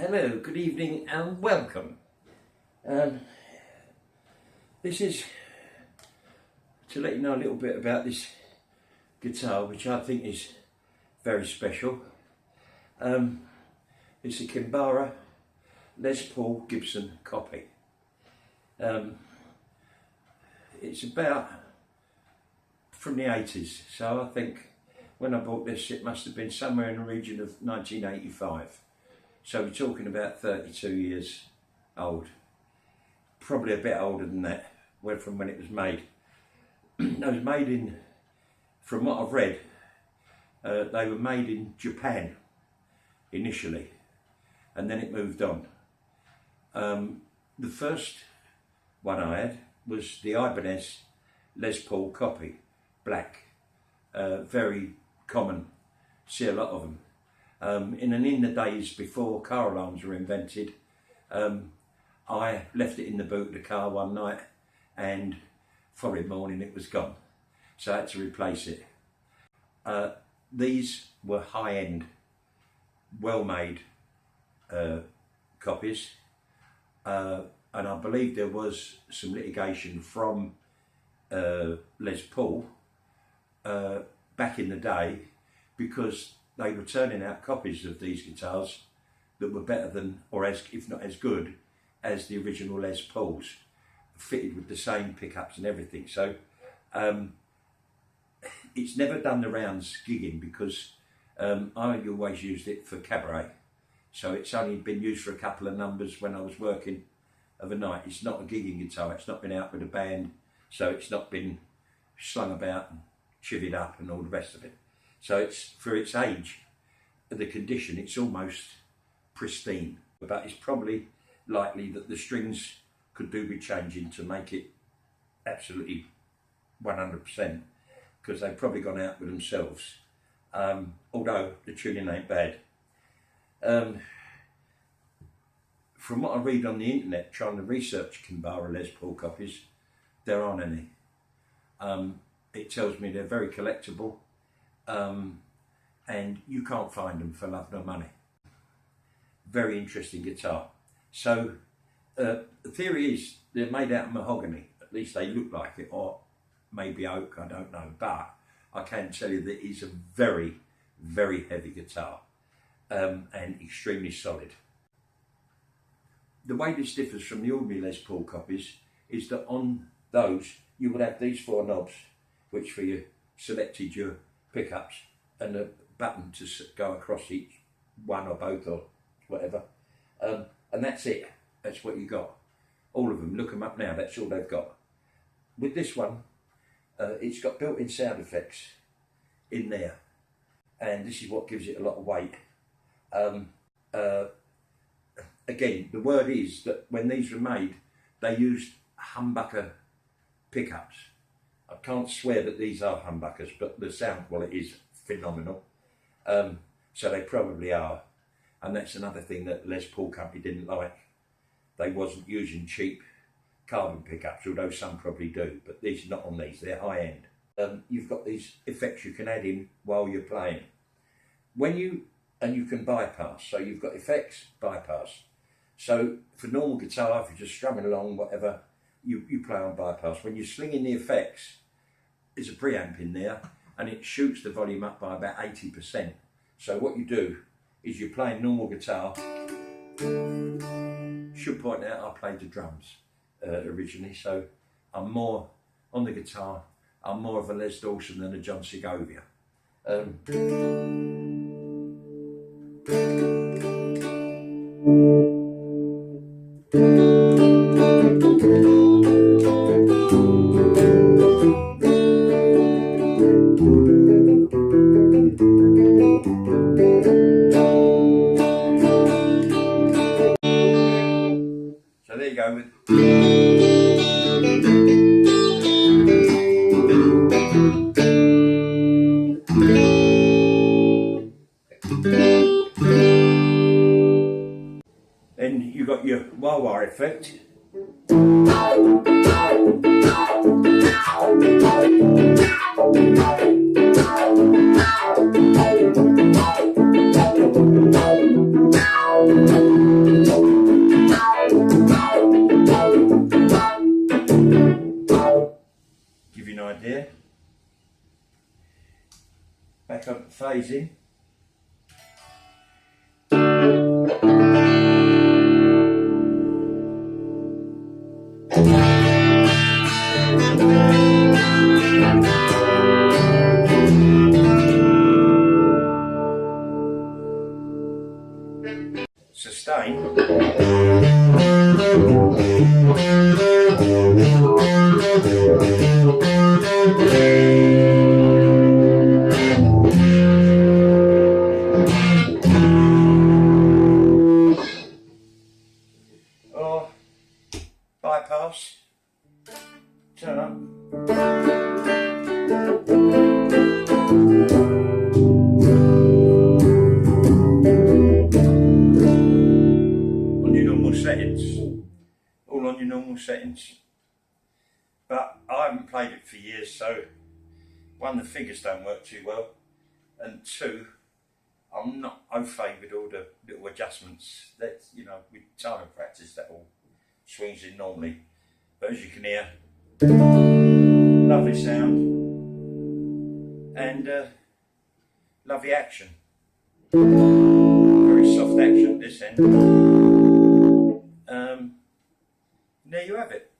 Hello, good evening and welcome. This is to let you know a little bit about this guitar, which I think is very special. It's a Kimbara Les Paul Gibson copy. It's about from the 80s, so I think when I bought this it must have been somewhere in the region of 1985. So we're talking about 32 years old. Probably a bit older than that, from when it was made. It was made in, from what I've read, they were made in Japan initially, and then it moved on. The first one I had was the Ibanez Les Paul copy, black, very common, see a lot of them. In the days before car alarms were invented, I left it in the boot of the car one night and following morning it was gone. So I had to replace it. These were high-end, well-made copies, and I believe there was some litigation from Les Paul back in the day, because they were turning out copies of these guitars that were better than, or as, if not as good as the original Les Pauls, fitted with the same pickups and everything. So it's never done the rounds gigging, because I always used it for cabaret. So it's only been used for a couple of numbers when I was working of a night. It's not a gigging guitar, it's not been out with a band, so it's not been slung about and chivied up and all the rest of it. So it's, for its age, the condition, it's almost pristine. But it's probably likely that the strings could do with changing to make it absolutely 100%, because they've probably gone out with themselves. Although the tuning ain't bad. From what I read on the internet, trying to research Kimbara Les Paul copies, there aren't any. It tells me they're very collectible. And you can't find them for love nor money. Very interesting guitar. So the theory is they're made out of mahogany, at least they look like it, or maybe oak, I don't know, but I can tell you that it's a very, very heavy guitar, and extremely solid. The way this differs from the ordinary Les Paul copies is that on those you would have these four knobs, which for you selected your pickups, and a button to go across each one or both or whatever, and that's it. That's what you got. All of them, look them up now, that's all they've got. With this one, it's got built-in sound effects in there, and this is what gives it a lot of weight. Again, the word is that when these were made, they used humbucker pickups. I can't swear that these are humbuckers, but the sound quality is phenomenal. So they probably are. And that's another thing that Les Paul company didn't like. They wasn't using cheap carbon pickups, although some probably do, but these are not on these, they're high end. You've got these effects you can add in while you're playing. And you can bypass, so you've got effects, bypass. So for normal guitar, if you're just strumming along, whatever, you play on bypass. When you're slinging the effects, there's a preamp in there, and it shoots the volume up by about 80%. So what you do is you're playing normal guitar. Should point out I played the drums originally, so I'm more on the guitar. I'm more of a Les Dawson than a John Segovia. So there you go with then you've got your wah-wah effect. give you an idea. Back up the phasing. Sustain. Or bypass. Turn up. Settings, all on your normal settings. But I haven't played it for years, so one, the figures don't work too well, and two, I'm not au fait with all the little adjustments that, you know, with time practice that all swings in normally. But as you can hear, lovely sound and lovely action. Very soft action at this end. There you have it.